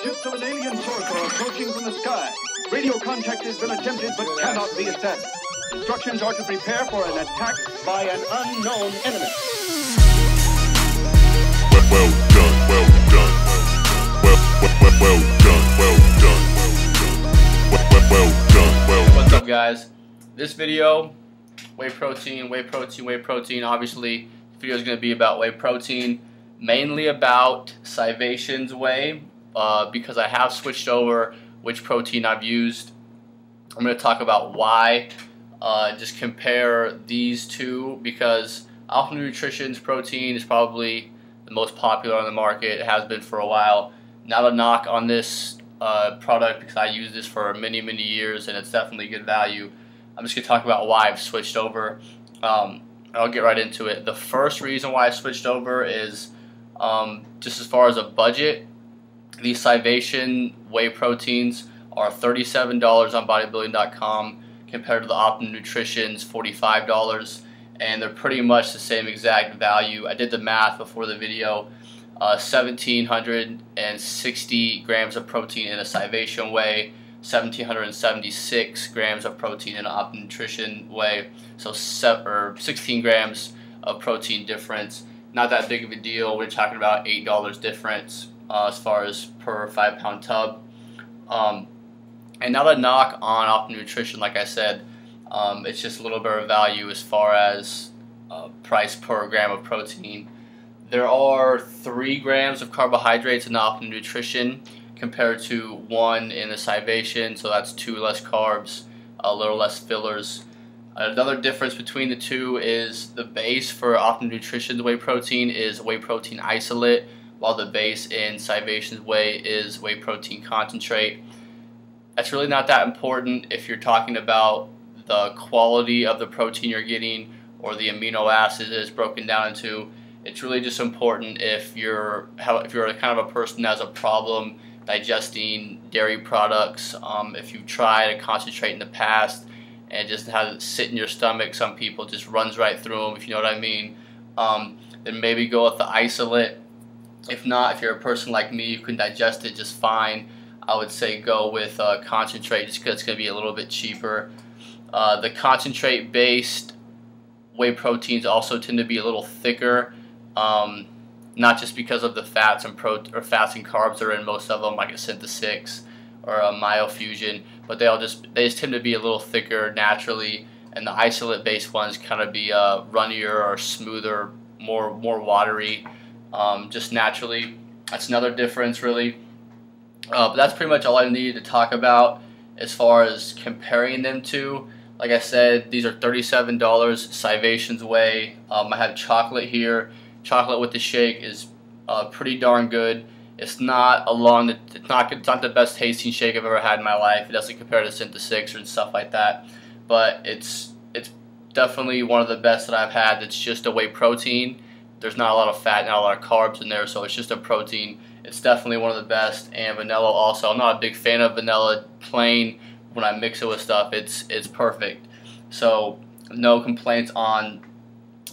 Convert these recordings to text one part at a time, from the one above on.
Ships of an alien source are approaching from the sky. Radio contact has been attempted but cannot be established. Instructions are to prepare for an attack by an unknown enemy. Well done, well done. Well done, well done. Well done, well done. What's up, guys? This video, whey protein. Obviously, the video is going to be about whey protein, mainly about SCIVATION Whey, because I have switched over which protein I've used. I'm going to talk about why, just compare these two, because Optimum Nutrition's protein is probably the most popular on the market. It has been for a while. Not a knock on this product, because I use this for many years and it's definitely good value. I'm just going to talk about why I've switched over. I'll get right into it. The first reason why I switched over is just as far as a budget. These SCIVATION Whey proteins are $37 on bodybuilding.com compared to the Optimum Nutrition's $45, and they're pretty much the same exact value. I did the math before the video. 1,760 grams of protein in a SCIVATION Whey, 1,776 grams of protein in an Optimum Nutrition Whey, so 16 grams of protein difference. Not that big of a deal. We're talking about $8 difference as far as per 5-pound tub. And not a knock on Optimum Nutrition, like I said. It's just a little bit of value as far as price per gram of protein. There are 3 grams of carbohydrates in the Optimum Nutrition compared to 1 in the SCIVATION, so that's 2 less carbs, a little less fillers. Another difference between the two is the base for Optimum Nutrition's whey protein is whey protein isolate, while the base in SCIVATION's whey is whey protein concentrate. That's really not that important if you're talking about the quality of the protein you're getting or the amino acids it's broken down into. It's really just important if you're kind of a person that has a problem digesting dairy products. If you've tried a concentrate in the past and just has it sit in your stomach, some people just runs right through them, if you know what I mean, then maybe go with the isolate. If not, if you're a person like me who can digest it just fine, I would say go with concentrate, just because it's going to be a little bit cheaper. The concentrate based whey proteins also tend to be a little thicker, not just because of the fats and fats and carbs that are in most of them, like a Synth6 or a Myofusion, but they just tend to be a little thicker naturally, and the isolate based ones kind of be runnier or smoother, more watery, just naturally. That's another difference, really. But that's pretty much all I needed to talk about as far as comparing them to. Like I said, these are $37, SCIVATION Whey. I have chocolate here. Chocolate with the shake is pretty darn good. It's not the best tasting shake I've ever had in my life. It doesn't compare to Synth6 and stuff like that, but it's definitely one of the best that I've had. It's just a whey protein. There's not a lot of fat, not a lot of carbs in there, so it's just a protein. It's definitely one of the best. And vanilla also. I'm not a big fan of vanilla plain. When I mix it with stuff, it's perfect. So no complaints on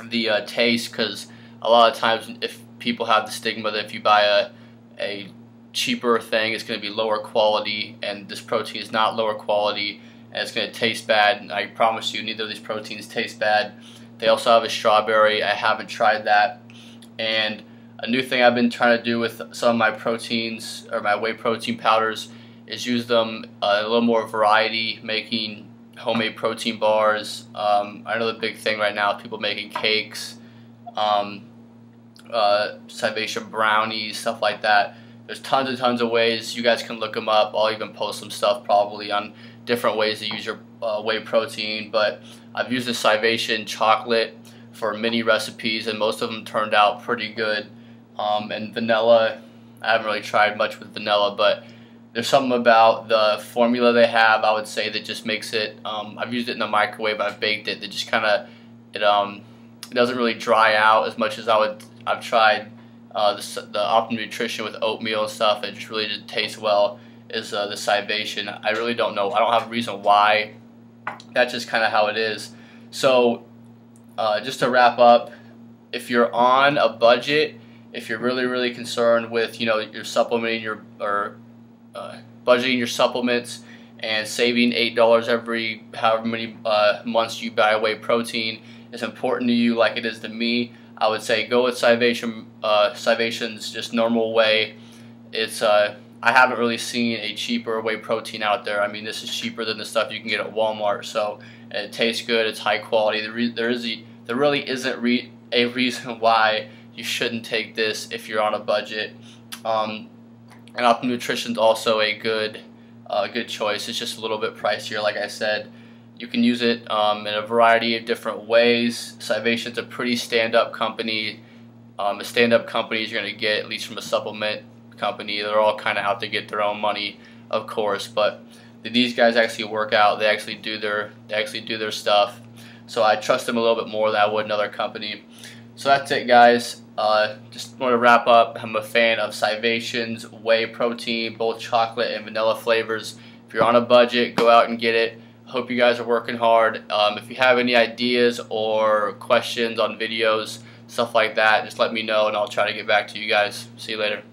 the taste, because a lot of times if people have the stigma that if you buy a cheaper thing, it's going to be lower quality, and this protein is not lower quality and it's going to taste bad. And I promise you, neither of these proteins taste bad. They also have a strawberry. I haven't tried that. And a new thing I've been trying to do with some of my proteins, or my whey protein powders, is use them a little more variety, making homemade protein bars. I know the big thing right now is people making cakes, SCIVATION brownies, stuff like that. There's tons and tons of ways. You guys can look them up. I'll even post some stuff probably on different ways to use your whey protein. But I've used the SCIVATION chocolate for many recipes, and most of them turned out pretty good. And vanilla, I haven't really tried much with vanilla, but there's something about the formula they have, I would say, that just makes it, I've used it in the microwave, I've baked it, that just kind of, it doesn't really dry out as much as I've tried the Optimum Nutrition with oatmeal and stuff. It just really didn't taste well, is the SCIVATION. I really don't know. I don't have a reason why. That's just kind of how it is. So just to wrap up, if you're on a budget, if you're really concerned with, you're supplementing your, or budgeting your supplements and saving $8 every however many months you buy whey protein is important to you like it is to me, I would say go with SCIVATION's just normal whey. It's I haven't really seen a cheaper whey protein out there. I mean, this is cheaper than the stuff you can get at Walmart, so it tastes good, it's high quality. There really isn't a reason why you shouldn't take this if you're on a budget. And Optimum Nutrition's also a good choice. It's just a little bit pricier, like I said. You can use it in a variety of different ways. SCIVATION's a pretty stand-up company. A stand-up companies you're going to get, at least from a supplement company. They're all kind of out to get their own money, of course, but these guys actually work out. They actually do their stuff. So I trust them a little bit more than I would another company. So that's it, guys. Just want to wrap up. I'm a fan of SCIVATION's whey protein, both chocolate and vanilla flavors. If you're on a budget, go out and get it. Hope you guys are working hard. If you have any ideas or questions on videos, stuff like that, just let me know and I'll try to get back to you guys. See you later.